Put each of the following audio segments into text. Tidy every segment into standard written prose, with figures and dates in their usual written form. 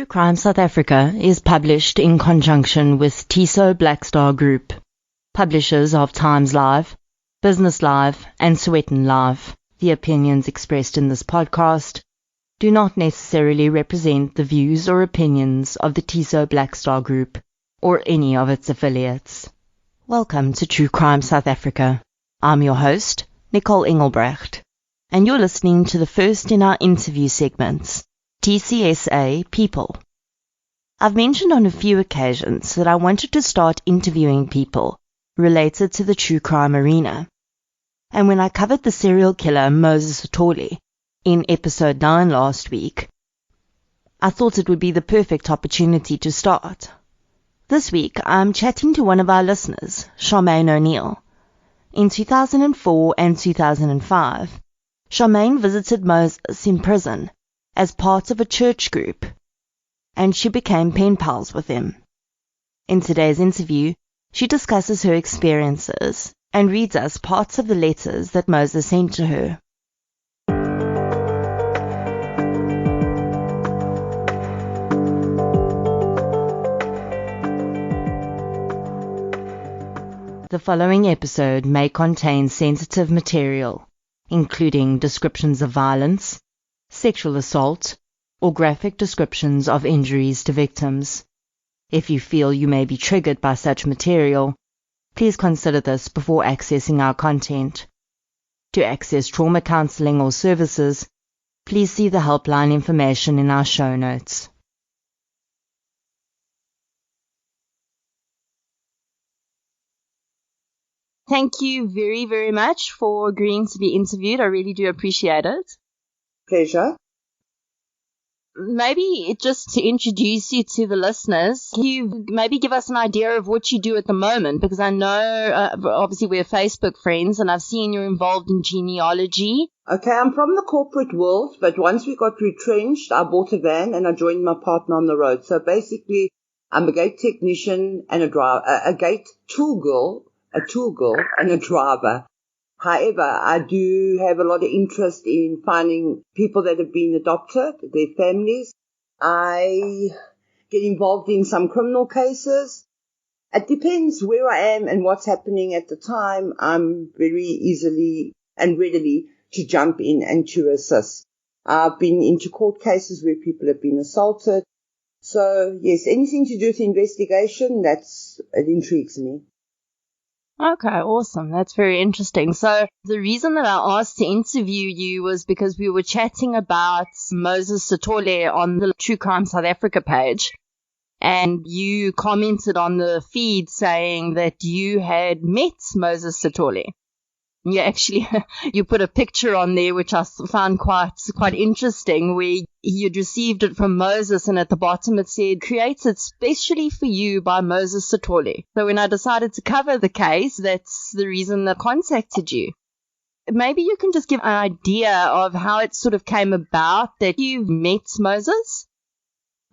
True Crime South Africa is published in conjunction with Tiso Black Star Group, publishers of Times Live, Business Live, and Sowetan Live. The opinions expressed in this podcast do not necessarily represent the views or opinions of the Tiso Black Star Group or any of its affiliates. Welcome to True Crime South Africa. I'm your host, Nicole Engelbrecht, and you're listening to the first in our interview segments, TCSA People. I've mentioned on a few occasions that I wanted to start interviewing people related to the true crime arena. And when I covered the serial killer Moses Sithole in episode 9 last week, I thought it would be the perfect opportunity to start. This week, I'm chatting to one of our listeners, Charmaine Ó Neale. In 2004 and 2005, Charmaine visited Moses in prison as part of a church group, and she became pen pals with him. In today's interview, she discusses her experiences and reads us parts of the letters that Moses sent to her. The following episode may contain sensitive material, including descriptions of violence, sexual assault, or graphic descriptions of injuries to victims. If you feel you may be triggered by such material, please consider this before accessing our content. To access trauma counseling or services, please see the helpline information in our show notes. Thank you very, very much for agreeing to be interviewed. I really do appreciate it. Pleasure. Maybe just to introduce you to the listeners, can you maybe give us an idea of what you do at the moment? Because I know, obviously, we're Facebook friends, and I've seen you're involved in genealogy. Okay, I'm from the corporate world, but once we got retrenched, I bought a van and I joined my partner on the road. So basically, I'm a gate technician and a gate tool girl and a driver. However, I do have a lot of interest in finding people that have been adopted, their families. I get involved in some criminal cases. It depends where I am and what's happening at the time. I'm very easily and readily to jump in and to assist. I've been into court cases where people have been assaulted. So, yes, anything to do with investigation, it intrigues me. Okay, awesome. That's very interesting. So the reason that I asked to interview you was because we were chatting about Moses Sithole on the True Crime South Africa page, and you commented on the feed saying that you had met Moses Sithole. You actually, you put a picture on there, which I found quite interesting, where you'd received it from Moses, and at the bottom it said, created specially for you by Moses Sithole. So when I decided to cover the case, that's the reason that I contacted you. Maybe you can just give an idea of how it sort of came about that you met Moses?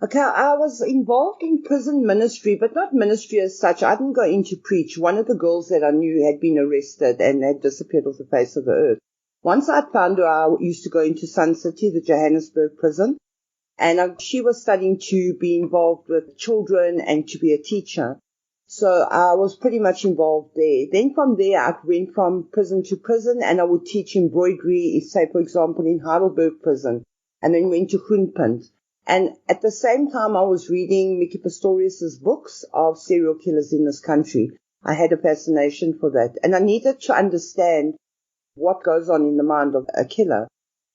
Okay, I was involved in prison ministry, but not ministry as such. I didn't go in to preach. One of the girls that I knew had been arrested and had disappeared off the face of the earth. Once I found her, I used to go into Sun City, the Johannesburg prison, and she was studying to be involved with children and to be a teacher. So I was pretty much involved there. Then from there, I went from prison to prison, and I would teach embroidery, say, for example, in Heidelberg prison, and then went to Groenpunt. And at the same time, I was reading Mickey Pistorius's books of serial killers in this country. I had a fascination for that. And I needed to understand what goes on in the mind of a killer.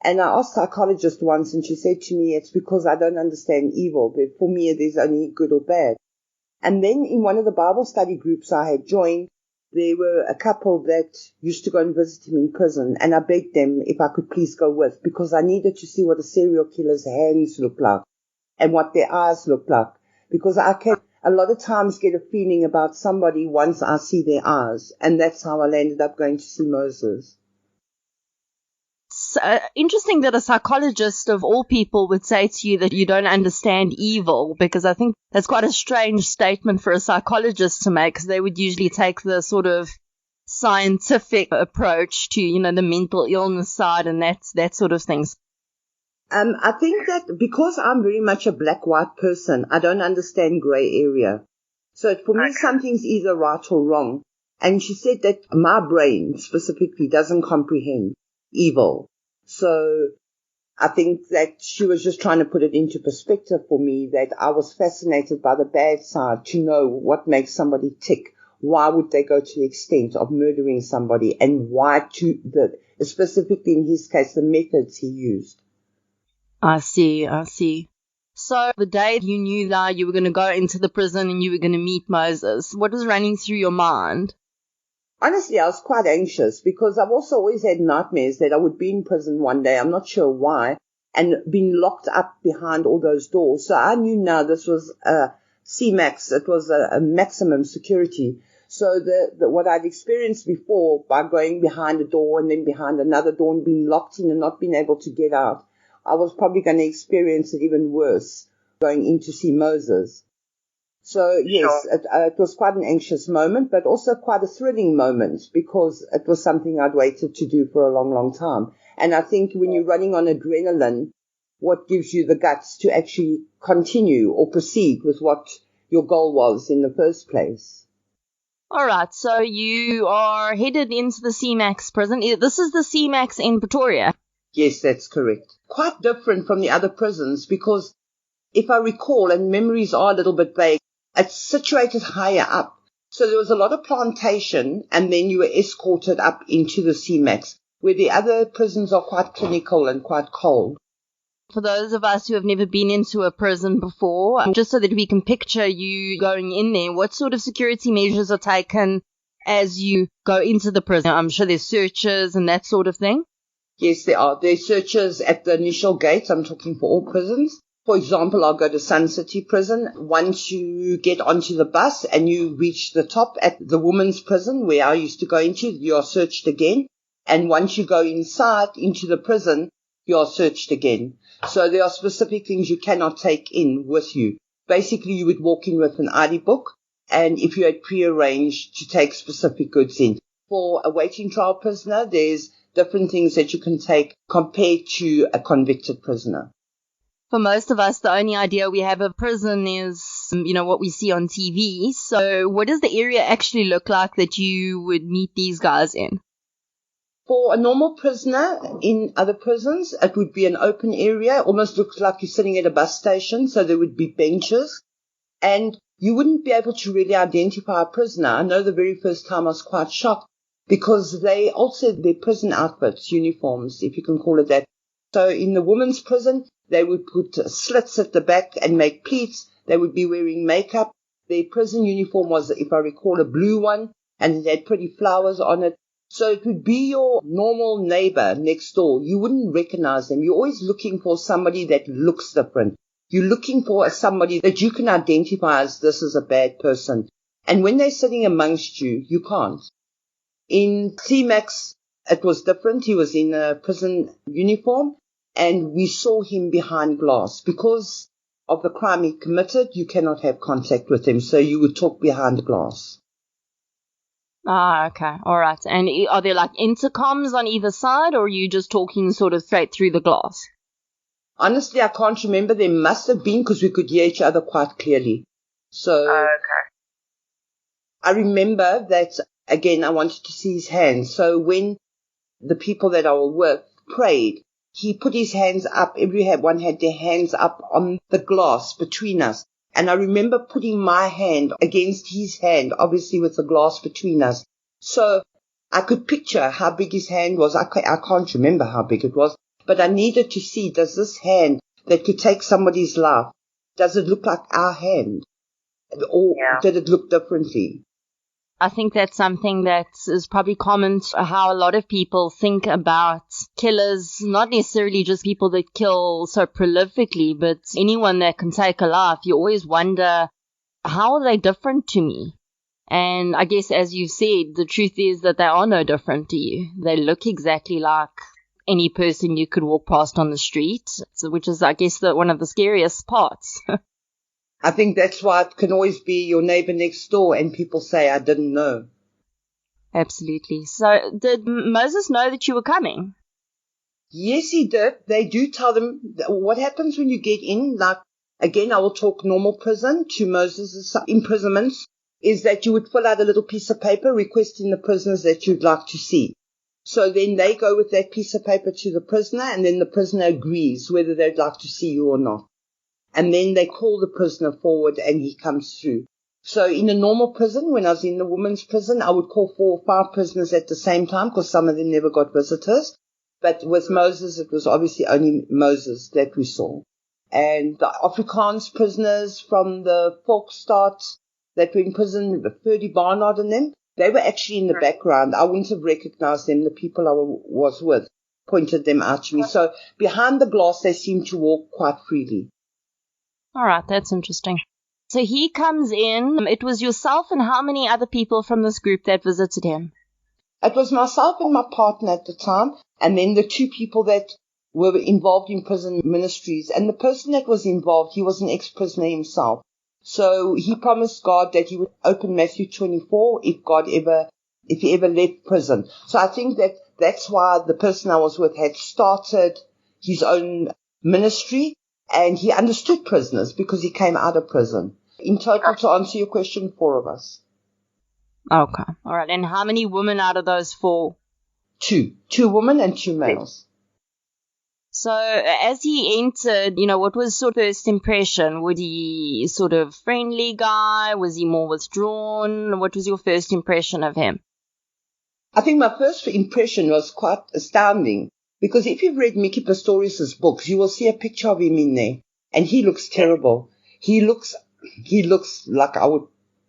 And I asked a psychologist once, and she said to me, it's because I don't understand evil. But for me, there's only good or bad. And then in one of the Bible study groups I had joined, there were a couple that used to go and visit him in prison, and I begged them if I could please go with, because I needed to see what a serial killer's hands look like and what their eyes look like, because I can a lot of times get a feeling about somebody once I see their eyes, and that's how I ended up going to see Moses. It's interesting that a psychologist of all people would say to you that you don't understand evil, because I think that's quite a strange statement for a psychologist to make, because they would usually take the sort of scientific approach to, the mental illness side and that sort of things. I think that because I'm very much a black-white person, I don't understand grey area. So for me, something's either right or wrong. And she said that my brain specifically doesn't comprehend evil. So I think that she was just trying to put it into perspective for me, that I was fascinated by the bad side to know what makes somebody tick. Why would they go to the extent of murdering somebody, and why specifically in his case, the methods he used. I see. So the day you knew that you were going to go into the prison and you were going to meet Moses, what was running through your mind? Honestly, I was quite anxious because I've also always had nightmares that I would be in prison one day, I'm not sure why, and been locked up behind all those doors. So I knew now this was a C-max, it was a maximum security. So what I'd experienced before by going behind a door and then behind another door and being locked in and not being able to get out, I was probably going to experience it even worse going in to see Moses. So, yes, it was quite an anxious moment, but also quite a thrilling moment because it was something I'd waited to do for a long, long time. And I think when you're running on adrenaline, what gives you the guts to actually continue or proceed with what your goal was in the first place. All right, so you are headed into the C-max prison. This is the C-max in Pretoria. Yes, that's correct. Quite different from the other prisons because if I recall, and memories are a little bit vague, it's situated higher up. So there was a lot of plantation, and then you were escorted up into the C-max, where the other prisons are quite clinical and quite cold. For those of us who have never been into a prison before, just so that we can picture you going in there, what sort of security measures are taken as you go into the prison? I'm sure there's searches and that sort of thing. Yes, there are. There's searches at the initial gates. I'm talking for all prisons. For example, I'll go to Sun City Prison. Once you get onto the bus and you reach the top at the women's prison where I used to go into, you are searched again. And once you go inside into the prison, you are searched again. So there are specific things you cannot take in with you. Basically, you would walk in with an ID book, and if you had prearranged to take specific goods in. For a waiting trial prisoner, there's different things that you can take compared to a convicted prisoner. For most of us, the only idea we have of prison is, what we see on TV. So what does the area actually look like that you would meet these guys in? For a normal prisoner in other prisons, it would be an open area, almost looks like you're sitting at a bus station, so there would be benches, and you wouldn't be able to really identify a prisoner. I know the very first time I was quite shocked because they also their prison outfits, uniforms, if you can call it that. So in the women's prison, they would put slits at the back and make pleats. They would be wearing makeup. Their prison uniform was, if I recall, a blue one, and it had pretty flowers on it. So it would be your normal neighbor next door. You wouldn't recognize them. You're always looking for somebody that looks different. You're looking for somebody that you can identify as this is a bad person. And when they're sitting amongst you, you can't. In C-max, it was different. He was in a prison uniform, and we saw him behind glass. Because of the crime he committed, you cannot have contact with him, so you would talk behind glass. Ah, okay. All right. And are there like intercoms on either side, or are you just talking sort of straight through the glass? Honestly, I can't remember. There must have been because we could hear each other quite clearly. So Okay. I remember that, again, I wanted to see his hands. So when the people that I were with prayed, he put his hands up. Everyone had their hands up on the glass between us. And I remember putting my hand against his hand, obviously with the glass between us. So I could picture how big his hand was. I can't remember how big it was, but I needed to see, does this hand that could take somebody's life, does it look like our hand? Or did it look differently? I think that's something that is probably common to how a lot of people think about killers, not necessarily just people that kill so prolifically, but anyone that can take a life. You always wonder, how are they different to me? And I guess, as you said, the truth is that they are no different to you. They look exactly like any person you could walk past on the street, which is, I guess, one of the scariest parts. I think that's why it can always be your neighbor next door and people say, I didn't know. Absolutely. So did Moses know that you were coming? Yes, he did. They do tell them what happens when you get in. Like, again, I will talk normal prison to Moses' imprisonments, is that you would fill out a little piece of paper requesting the prisoners that you'd like to see. So then they go with that piece of paper to the prisoner, and then the prisoner agrees whether they'd like to see you or not. And then they call the prisoner forward and he comes through. So in a normal prison, when I was in the women's prison, I would call 4 or 5 prisoners at the same time because some of them never got visitors. But with Moses, it was obviously only Moses that we saw. And the Afrikaans prisoners from the Volksstaat that were in prison, Ferdy Barnard and them, they were actually in the background. I wouldn't have recognized them. The people I was with pointed them out to me. So behind the glass, they seemed to walk quite freely. All right, that's interesting. So he comes in. It was yourself and how many other people from this group that visited him? It was myself and my partner at the time, and then the 2 people that were involved in prison ministries. And the person that was involved, he was an ex-prisoner himself. So he promised God that he would open Matthew 24 if he ever left prison. So I think that's why the person I was with had started his own ministry, and he understood prisoners because he came out of prison. In total, to answer your question, 4 of us. Okay. All right. And how many women out of those 4? 2. 2 women and 2 males. So as he entered, what was sort of first impression? Was he sort of friendly guy? Was he more withdrawn? What was your first impression of him? I think my first impression was quite astounding because if you've read Mickey Pistorius' books, you will see a picture of him in there, and he looks terrible. He looks like I would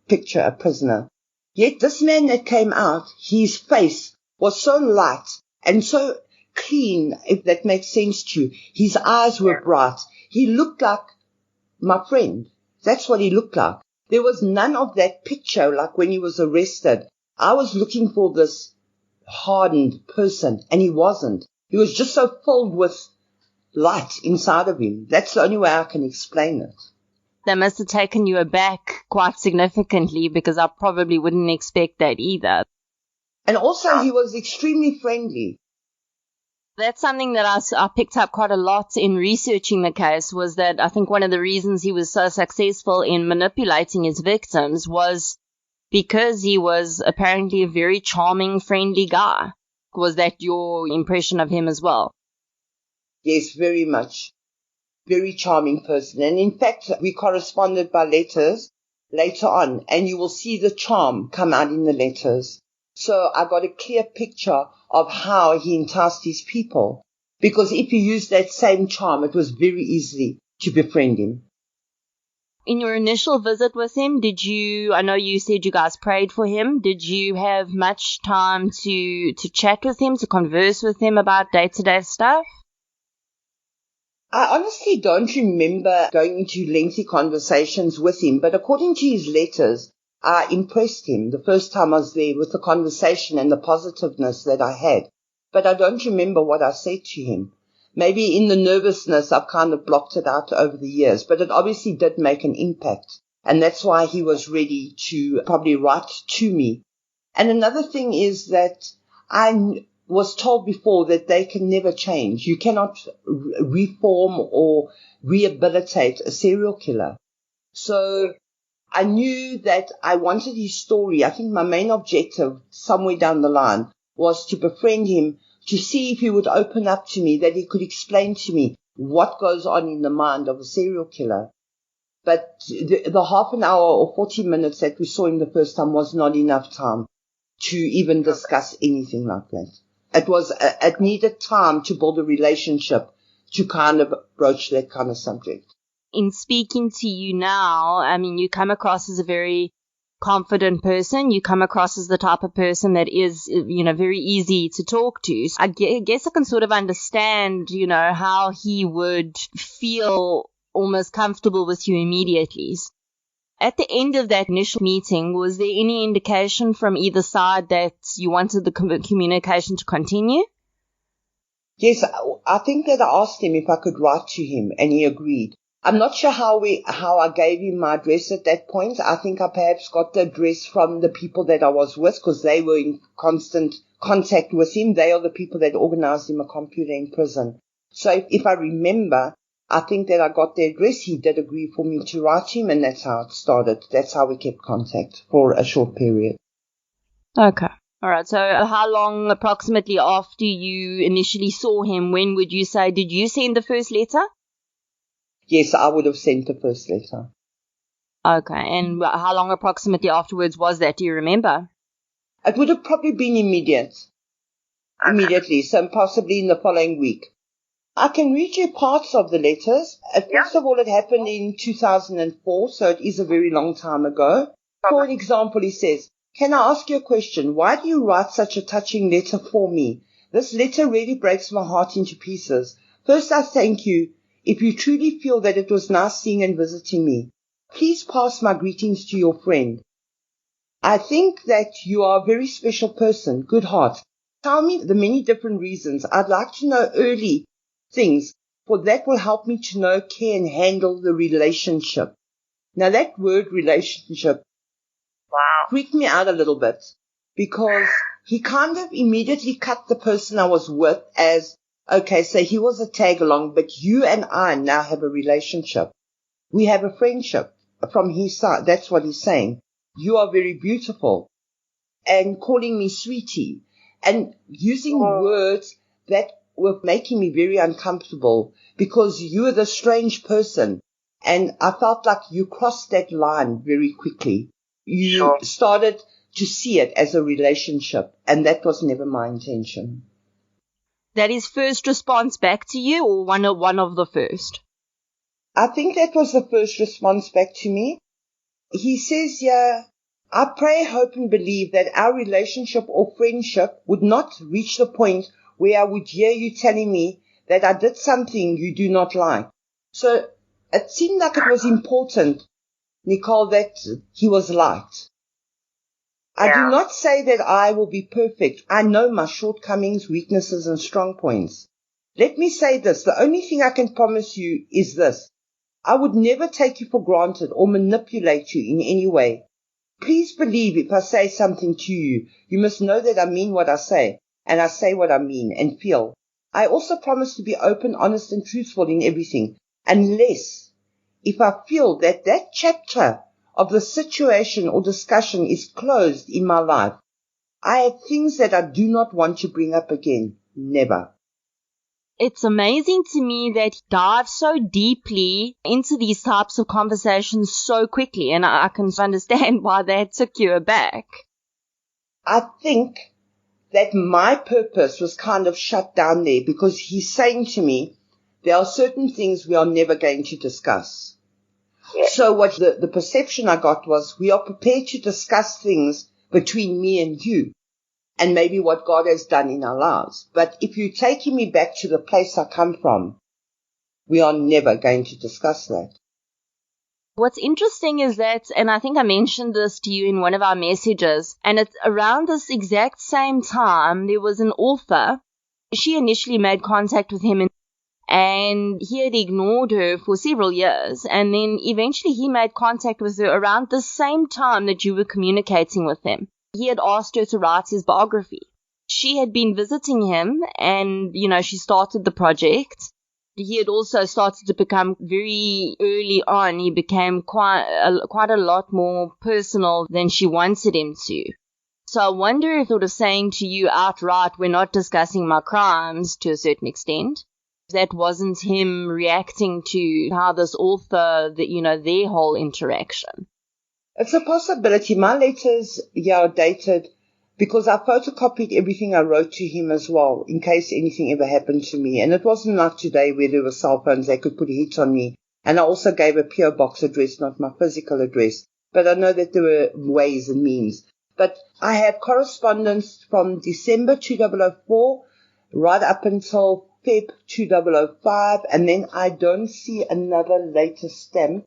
picture a prisoner. Yet this man that came out, his face was so light and so clean, if that makes sense to you. His eyes were bright. He looked like my friend. That's what he looked like. There was none of that picture like when he was arrested. I was looking for this hardened person, and he wasn't. He was just so filled with light inside of him. That's the only way I can explain it. That must have taken you aback quite significantly because I probably wouldn't expect that either. And also he was extremely friendly. That's something that I picked up quite a lot in researching the case, was that I think one of the reasons he was so successful in manipulating his victims was because he was apparently a very charming, friendly guy. Was that your impression of him as well? Yes, very much. Very charming person. And in fact, we corresponded by letters later on, and you will see the charm come out in the letters. So I got a clear picture of how he enticed his people, because if he used that same charm, it was very easy to befriend him. In your initial visit with him, I know you said you guys prayed for him. Did you have much time to chat with him, to converse with him about day-to-day stuff? I honestly don't remember going into lengthy conversations with him, but according to his letters, I impressed him the first time I was there with the conversation and the positiveness that I had. But I don't remember what I said to him. Maybe in the nervousness, I've kind of blocked it out over the years, but it obviously did make an impact. And that's why he was ready to probably write to me. And another thing is that I was told before that they can never change. You cannot reform or rehabilitate a serial killer. So I knew that I wanted his story. I think my main objective somewhere down the line was to befriend him, to see if he would open up to me, that he could explain to me what goes on in the mind of a serial killer. But the half an hour or 40 minutes that we saw him the first time was not enough time to even discuss anything like that. It needed time to build a relationship to kind of broach that kind of subject. In speaking to you now, I mean, you come across as a very confident person. You come across as the type of person that is, very easy to talk to. So I guess I can sort of understand, how he would feel almost comfortable with you immediately. At the end of that initial meeting, was there any indication from either side that you wanted the communication to continue? Yes, I think that I asked him if I could write to him, and he agreed. I'm not sure how I gave him my address at that point. I think I perhaps got the address from the people that I was with, because they were in constant contact with him. They are the people that organized him a computer in prison. So if I remember, I think that I got the address. He did agree for me to write him, and that's how it started. That's how we kept contact for a short period. Okay. All right. So how long approximately after you initially saw him, when would you say, did you send the first letter? Yes, I would have sent the first letter. Okay. And how long approximately afterwards was that? Do you remember? It would have probably been immediately, so possibly in the following week. I can read you parts of the letters. First of all, it happened in 2004, so it is a very long time ago. For an example, he says, "Can I ask you a question? Why do you write such a touching letter for me? This letter really breaks my heart into pieces. First, I thank you if you truly feel that it was nice seeing and visiting me. Please pass my greetings to your friend. I think that you are a very special person, good heart. Tell me the many different reasons. I'd like to know early things, for that will help me to know, care, and handle the relationship." Now that word relationship freaked me out a little bit, because he kind of immediately cut the person I was with as, okay, so he was a tag along, but you and I now have a relationship. We have a friendship from his side. That's what he's saying. You are very beautiful, and calling me sweetie, and using words that were making me very uncomfortable, because you are the strange person. And I felt like you crossed that line very quickly. You started to see it as a relationship, and that was never my intention. That is first response back to you, or one of the first? I think that was the first response back to me. He says, yeah, I pray, hope, and believe that our relationship or friendship would not reach the point where I would hear you telling me that I did something you do not like. So it seemed like it was important, Nicole, that he was liked. I do not say that I will be perfect. I know my shortcomings, weaknesses, and strong points. Let me say this. The only thing I can promise you is this. I would never take you for granted or manipulate you in any way. Please believe if I say something to you, you must know that I mean what I say, and I say what I mean and feel. I also promise to be open, honest, and truthful in everything, unless if I feel that that chapter of the situation or discussion is closed in my life. I have things that I do not want to bring up again. Never. It's amazing to me that he dives so deeply into these types of conversations so quickly, and I can understand why that took you aback. I think that my purpose was kind of shut down there, because he's saying to me, there are certain things we are never going to discuss. Yes. So what the perception I got was, we are prepared to discuss things between me and you, and maybe what God has done in our lives. But if you're taking me back to the place I come from, we are never going to discuss that. What's interesting is that, and I think I mentioned this to you in one of our messages, and it's around this exact same time, there was an author. She initially made contact with him, and he had ignored her for several years, and then eventually he made contact with her around the same time that you were communicating with him. He had asked her to write his biography. She had been visiting him, and, she started the project. He had also started to become very early on. He became quite a lot more personal than she wanted him to. So I wonder if sort of saying to you outright, we're not discussing my crimes to a certain extent, that wasn't him reacting to how this author, their whole interaction. It's a possibility. My letters, are dated because I photocopied everything I wrote to him as well, in case anything ever happened to me. And it wasn't like today where there were cell phones, they could put a hit on me. And I also gave a PO box address, not my physical address. But I know that there were ways and means. But I have correspondence from December 2004 right up until Feb 2005. And then I don't see another later stamp.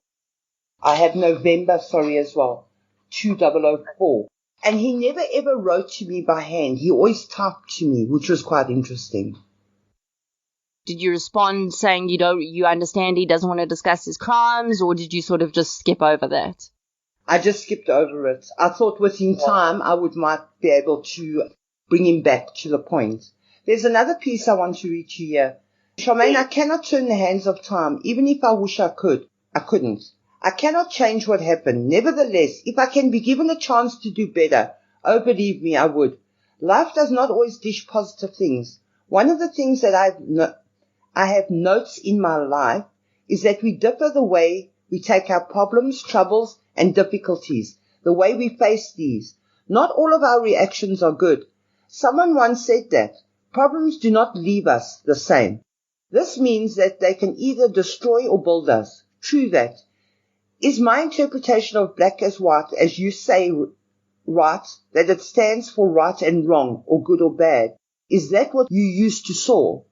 I have November, as well, 2004. And he never ever wrote to me by hand. He always typed to me, which was quite interesting. Did you respond saying you understand he doesn't want to discuss his crimes, or did you sort of just skip over that? I just skipped over it. I thought within time might be able to bring him back to the point. There's another piece I want to read to you here. Charmaine, I cannot turn the hands of time. Even if I wish I could, I couldn't. I cannot change what happened. Nevertheless, if I can be given a chance to do better, oh, believe me, I would. Life does not always dish positive things. One of the things that I have notes in my life is that we differ the way we take our problems, troubles, and difficulties, the way we face these. Not all of our reactions are good. Someone once said that problems do not leave us the same. This means that they can either destroy or build us. True that. Is my interpretation of black as white, as you say, right, that it stands for right and wrong, or good or bad? Is that what you used to saw?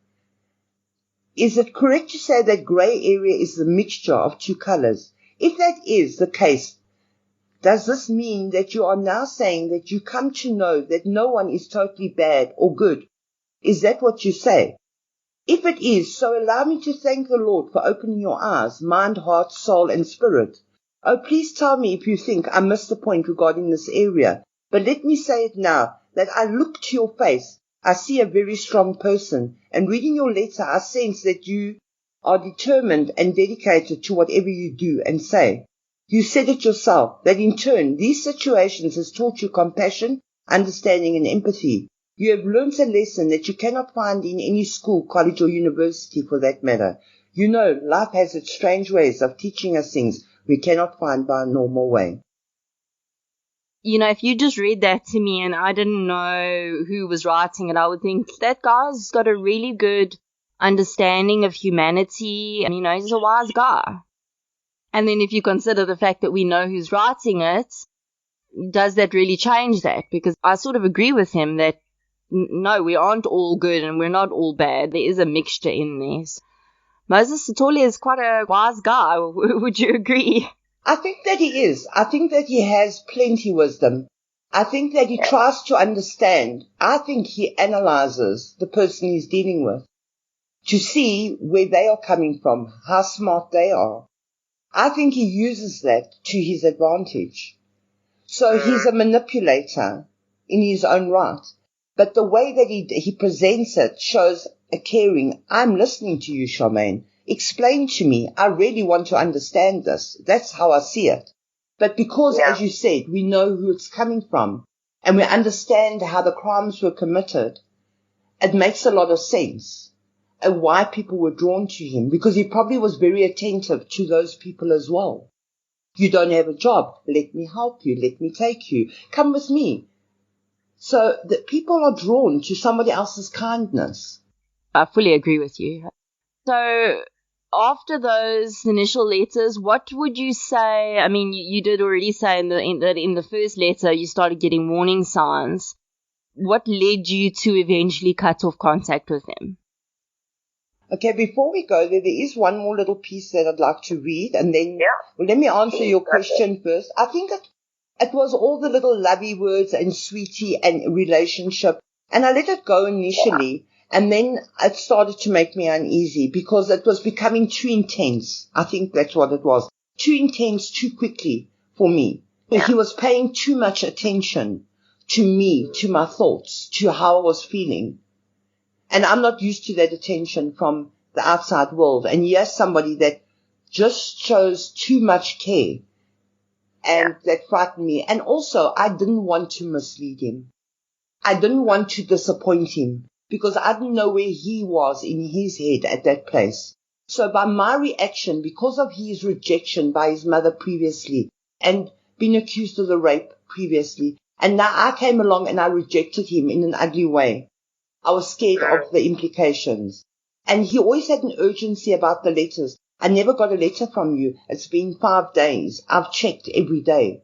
Is it correct to say that grey area is the mixture of two colors? If that is the case, does this mean that you are now saying that you come to know that no one is totally bad or good? Is that what you say? If it is, so allow me to thank the Lord for opening your eyes, mind, heart, soul, and spirit. Oh, please tell me if you think I missed the point regarding this area. But let me say it now, that I look to your face. I see a very strong person, and reading your letter, I sense that you are determined and dedicated to whatever you do and say. You said it yourself, that in turn, these situations has taught you compassion, understanding, and empathy. You have learnt a lesson that you cannot find in any school, college, or university for that matter. You know, life has its strange ways of teaching us things we cannot find by a normal way. If you just read that to me and I didn't know who was writing it, I would think that guy's got a really good understanding of humanity. And, he's a wise guy. And then if you consider the fact that we know who's writing it, does that really change that? Because I sort of agree with him that no, we aren't all good and we're not all bad. There is a mixture in this. Moses Sithole is quite a wise guy. Would you agree? I think that he is. I think that he has plenty wisdom. I think that he tries to understand. I think he analyzes the person he's dealing with to see where they are coming from, how smart they are. I think he uses that to his advantage. So he's a manipulator in his own right. But the way that he presents it shows a caring. I'm listening to you, Charmaine. Explain to me. I really want to understand this. That's how I see it. But because, as you said, we know who it's coming from and we understand how the crimes were committed, it makes a lot of sense and why people were drawn to him, because he probably was very attentive to those people as well. You don't have a job. Let me help you. Let me take you. Come with me. So that people are drawn to somebody else's kindness. I fully agree with you. So after those initial letters, what would you say? I mean, you did already say in the first letter you started getting warning signs. What led you to eventually cut off contact with him? Okay, before we go there is one more little piece that I'd like to read, and then let me answer your question first. I think it was all the little lovey words and sweetie and relationship, and I let it go initially, and then it started to make me uneasy because it was becoming too intense. I think that's what it was. Too intense, too quickly for me. He was paying too much attention to me, to my thoughts, to how I was feeling. And I'm not used to that attention from the outside world. And here's somebody that just shows too much care. And that frightened me. And also, I didn't want to mislead him. I didn't want to disappoint him because I didn't know where he was in his head at that place. So by my reaction, because of his rejection by his mother previously and being accused of the rape previously, and now I came along and I rejected him in an ugly way. I was scared of the implications. And he always had an urgency about the letters. I never got a letter from you. It's been 5 days. I've checked every day.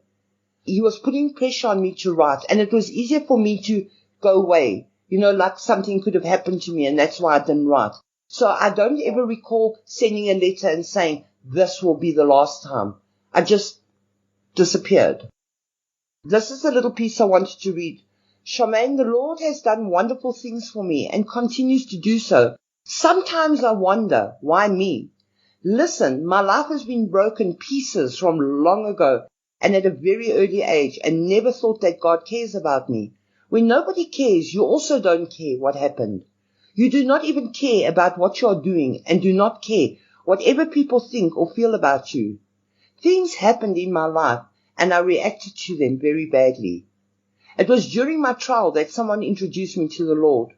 He was putting pressure on me to write, and it was easier for me to go away. Like something could have happened to me, and that's why I didn't write. So I don't ever recall sending a letter and saying, this will be the last time. I just disappeared. This is a little piece I wanted to read. Charmaine, the Lord has done wonderful things for me and continues to do so. Sometimes I wonder, why me? Listen, my life has been broken pieces from long ago and at a very early age, and never thought that God cares about me. When nobody cares, you also don't care what happened. You do not even care about what you are doing, and do not care whatever people think or feel about you. Things happened in my life, and I reacted to them very badly. It was during my trial that someone introduced me to the Lord.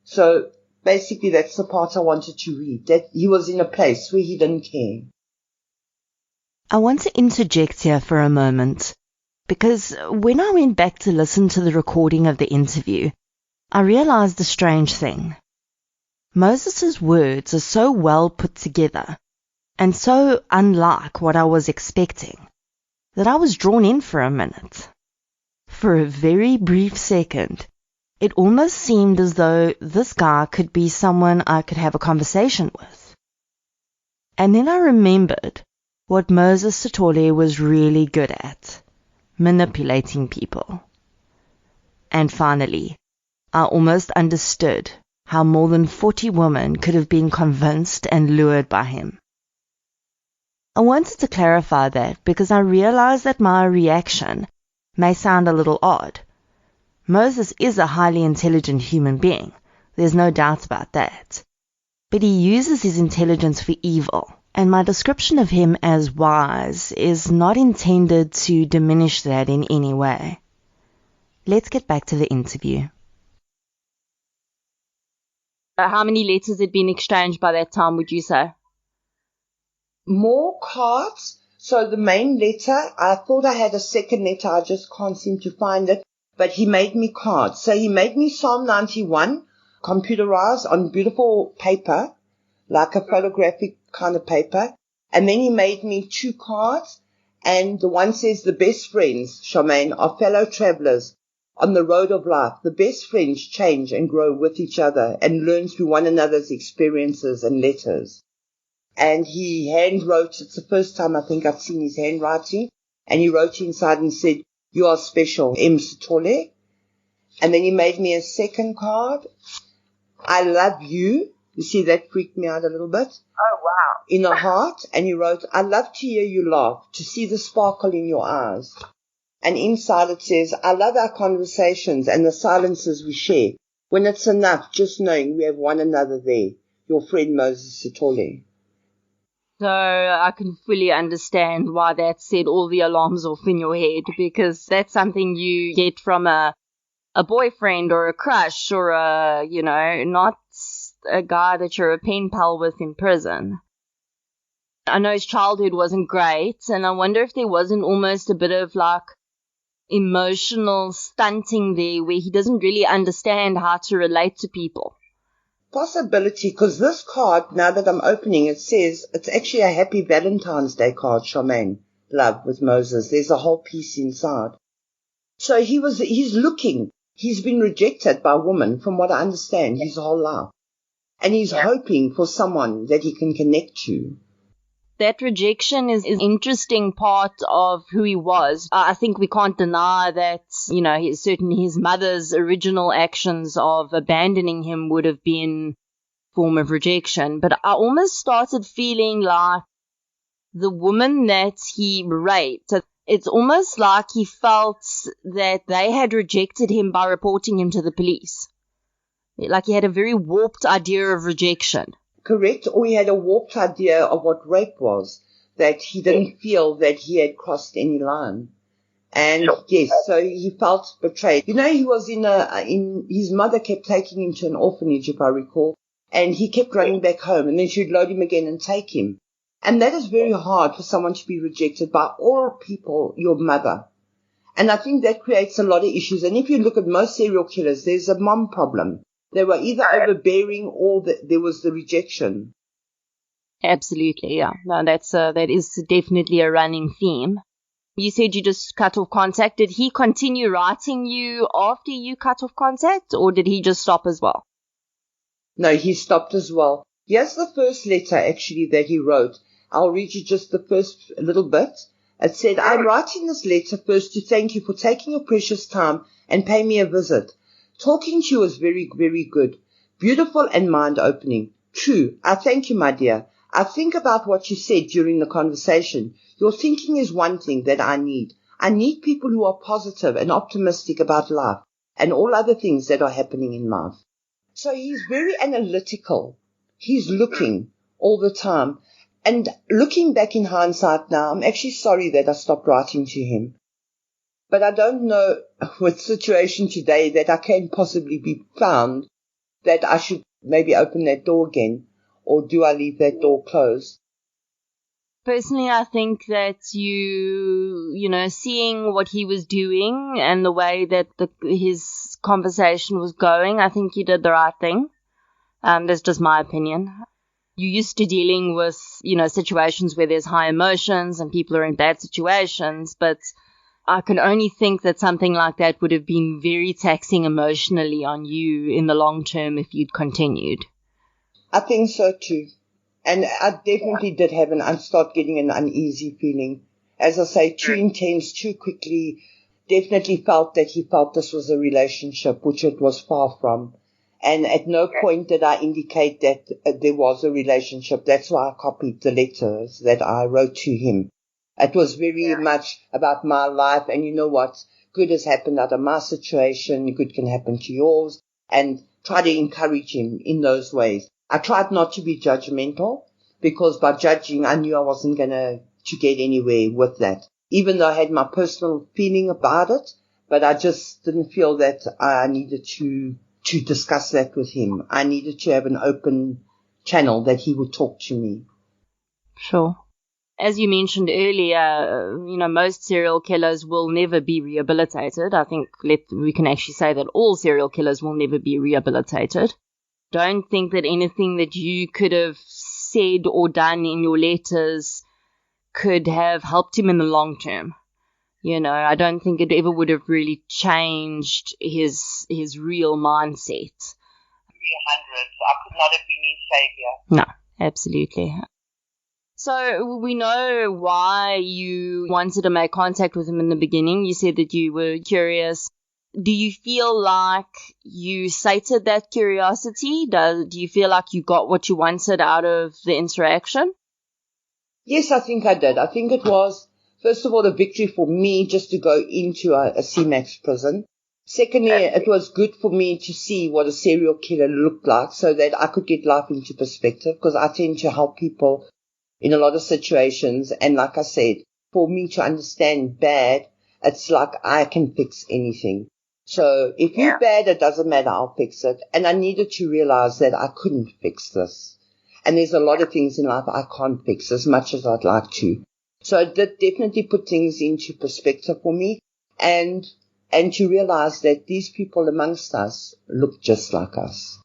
So basically that's the part I wanted to read, that he was in a place where he didn't care. I want to interject here for a moment, because when I went back to listen to the recording of the interview, I realized a strange thing. Moses' words are so well put together, and so unlike what I was expecting, that I was drawn in for a minute. For a very brief second, it almost seemed as though this guy could be someone I could have a conversation with. And then I remembered what Moses Sithole was really good at: manipulating people. And finally, I almost understood how more than 40 women could have been convinced and lured by him. I wanted to clarify that because I realized that my reaction may sound a little odd. Moses is a highly intelligent human being, there's no doubt about that. But he uses his intelligence for evil, and my description of him as wise is not intended to diminish that in any way. Let's get back to the interview. How many letters had been exchanged by that time, would you say? More cards. So the main letter, I thought I had a second letter, I just can't seem to find it, but he made me cards. So he made me Psalm 91, computerized on beautiful paper, like a photographic kind of paper. And then he made me 2 cards, and the one says, the best friends, Charmaine, are fellow travelers on the road of life. The best friends change and grow with each other and learn through one another's experiences and letters. And he hand wrote, it's the first time I think I've seen his handwriting, and he wrote inside and said, you are special, M. Sithole. And then he made me a second card, I love you. You see, that freaked me out a little bit. Oh, wow. In a heart. And he wrote, I love to hear you laugh, to see the sparkle in your eyes. And inside it says, I love our conversations and the silences we share, when it's enough just knowing we have one another there. Your friend Moses Sithole. So I can fully understand why that set all the alarms off in your head, because that's something you get from a boyfriend or a crush or not a guy that you're a pen pal with in prison. I know his childhood wasn't great, and I wonder if there wasn't almost a bit of like emotional stunting there where he doesn't really understand how to relate to people. Possibility, because this card, now that I'm opening, it says it's actually a happy Valentine's Day card, Charmaine, love with Moses. There's a whole piece inside. So he's looking. He's been rejected by women, from what I understand, his whole life. And he's hoping for someone that he can connect to. That rejection is an interesting part of who he was. I think we can't deny that, certainly his mother's original actions of abandoning him would have been a form of rejection. But I almost started feeling like the woman that he raped, it's almost like he felt that they had rejected him by reporting him to the police. Like he had a very warped idea of rejection. Correct, or he had a warped idea of what rape was, that he didn't feel that he had crossed any line. And yes, so he felt betrayed. He was his mother kept taking him to an orphanage, if I recall, and he kept running back home, and then she'd load him again and take him. And that is very hard for someone to be rejected by all people, your mother. And I think that creates a lot of issues. And if you look at most serial killers, there's a mom problem. They were either overbearing or there was the rejection. Absolutely, yeah. No, that is definitely a running theme. You said you just cut off contact. Did he continue writing you after you cut off contact, or did he just stop as well? No, he stopped as well. Here's the first letter, actually, that he wrote. I'll read you just the first little bit. It said, I'm writing this letter first to thank you for taking your precious time and pay me a visit. Talking to you was very, very good. Beautiful and mind-opening. True. I thank you, my dear. I think about what you said during the conversation. Your thinking is one thing that I need. I need people who are positive and optimistic about life and all other things that are happening in life. So he's very analytical. He's looking all the time. And looking back in hindsight now, I'm actually sorry that I stopped writing to him. But I don't know with the situation today that I can possibly be found that I should maybe open that door again, or do I leave that door closed? Personally, I think that seeing what he was doing and the way that his conversation was going, I think you did the right thing. That's just my opinion. You're used to dealing with, situations where there's high emotions and people are in bad situations, but I can only think that something like that would have been very taxing emotionally on you in the long term if you'd continued. I think so too. And I definitely did have start getting an uneasy feeling. As I say, too intense, too quickly. Definitely felt that he felt this was a relationship, which it was far from. And at no point did I indicate that there was a relationship. That's why I copied the letters that I wrote to him. It was very much about my life, and you know what? Good has happened out of my situation. Good can happen to yours, and try to encourage him in those ways. I tried not to be judgmental, because by judging, I knew I wasn't going to get anywhere with that, even though I had my personal feeling about it, but I just didn't feel that I needed to discuss that with him. I needed to have an open channel that he would talk to me. Sure. As you mentioned earlier, most serial killers will never be rehabilitated. I think we can actually say that all serial killers will never be rehabilitated. Don't think that anything that you could have said or done in your letters could have helped him in the long term. I don't think it ever would have really changed his real mindset. 300. I could not have been his savior. No, absolutely. So we know why you wanted to make contact with him in the beginning. You said that you were curious. Do you feel like you sated that curiosity? Do you feel like you got what you wanted out of the interaction? Yes, I think I did. I think it was, first of all, a victory for me just to go into a CMAX prison. Secondly, it was good for me to see what a serial killer looked like so that I could get life into perspective, because I tend to help people in a lot of situations. And like I said, for me to understand bad, it's like I can fix anything. So if you're bad, it doesn't matter, I'll fix it. And I needed to realize that I couldn't fix this. And there's a lot of things in life I can't fix as much as I'd like to. So it did definitely put things into perspective for me, and to realize that these people amongst us look just like us.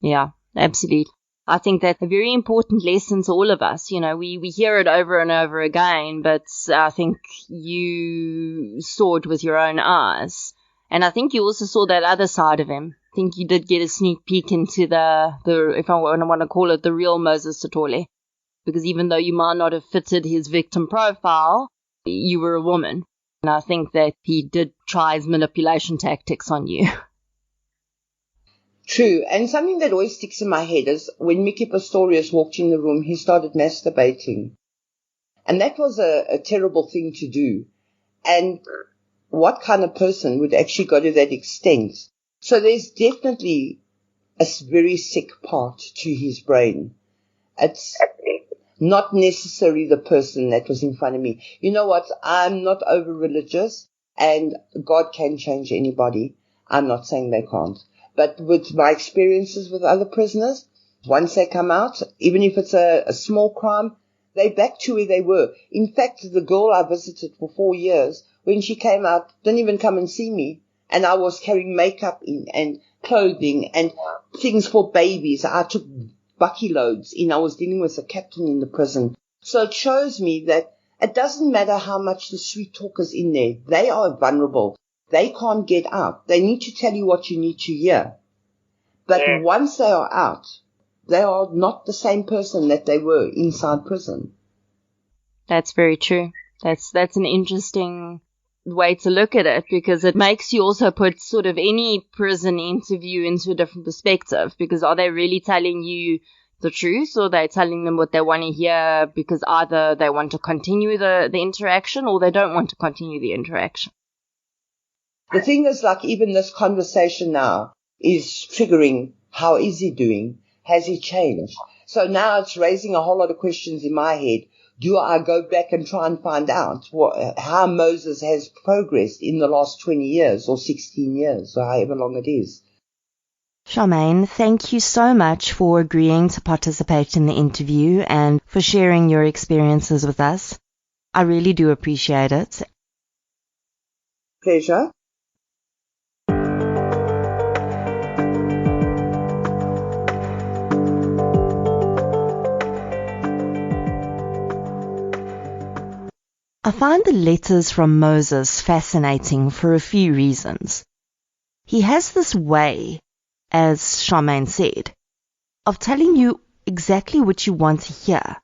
Yeah, absolutely. I think that's a very important lesson to all of us. We hear it over and over again, but I think you saw it with your own eyes. And I think you also saw that other side of him. I think you did get a sneak peek into the if I want to call it, the real Moses Sithole. Because even though you might not have fitted his victim profile, you were a woman. And I think that he did try his manipulation tactics on you. True. And something that always sticks in my head is when Mickey Pistorius walked in the room, he started masturbating. And that was a terrible thing to do. And what kind of person would actually go to that extent? So there's definitely a very sick part to his brain. It's not necessarily the person that was in front of me. You know what? I'm not over religious, and God can change anybody. I'm not saying they can't. But with my experiences with other prisoners, once they come out, even if it's a small crime, they're back to where they were. In fact, the girl I visited for 4 years, when she came out, didn't even come and see me. And I was carrying makeup in and clothing and things for babies. I took bucky loads in. I was dealing with a captain in the prison. So it shows me that it doesn't matter how much the sweet talkers in there. They are vulnerable. They can't get out. They need to tell you what you need to hear. But once they are out, they are not the same person that they were inside prison. That's very true. That's an interesting way to look at it, because it makes you also put sort of any prison interview into a different perspective, because are they really telling you the truth, or are they telling them what they want to hear because either they want to continue the interaction or they don't want to continue the interaction? The thing is, like, even this conversation now is triggering, how is he doing? Has he changed? So now it's raising a whole lot of questions in my head. Do I go back and try and find out how Moses has progressed in the last 20 years or 16 years or however long it is? Charmaine, thank you so much for agreeing to participate in the interview and for sharing your experiences with us. I really do appreciate it. Pleasure. I find the letters from Moses fascinating for a few reasons. He has this way, as Charmaine said, of telling you exactly what you want to hear,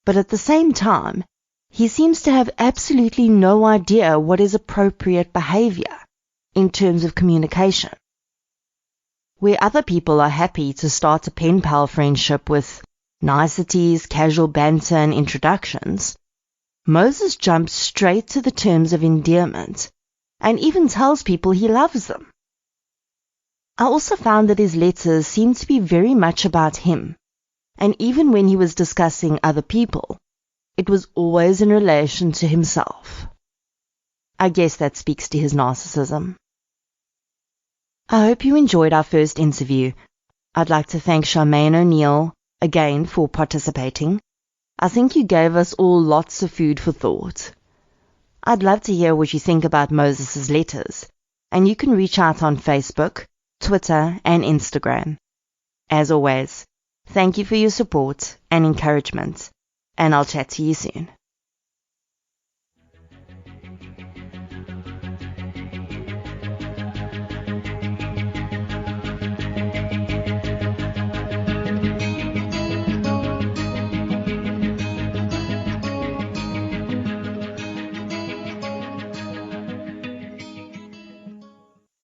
but at the same time, he seems to have absolutely no idea what is appropriate behavior in terms of communication. Where other people are happy to start a pen pal friendship with niceties, casual banter, and introductions, Moses jumps straight to the terms of endearment and even tells people he loves them. I also found that his letters seemed to be very much about him, and even when he was discussing other people, it was always in relation to himself. I guess that speaks to his narcissism. I hope you enjoyed our first interview. I'd like to thank Charmaine Ó Neale again for participating. I think you gave us all lots of food for thought. I'd love to hear what you think about Moses' letters, and you can reach out on Facebook, Twitter, and Instagram. As always, thank you for your support and encouragement, and I'll chat to you soon.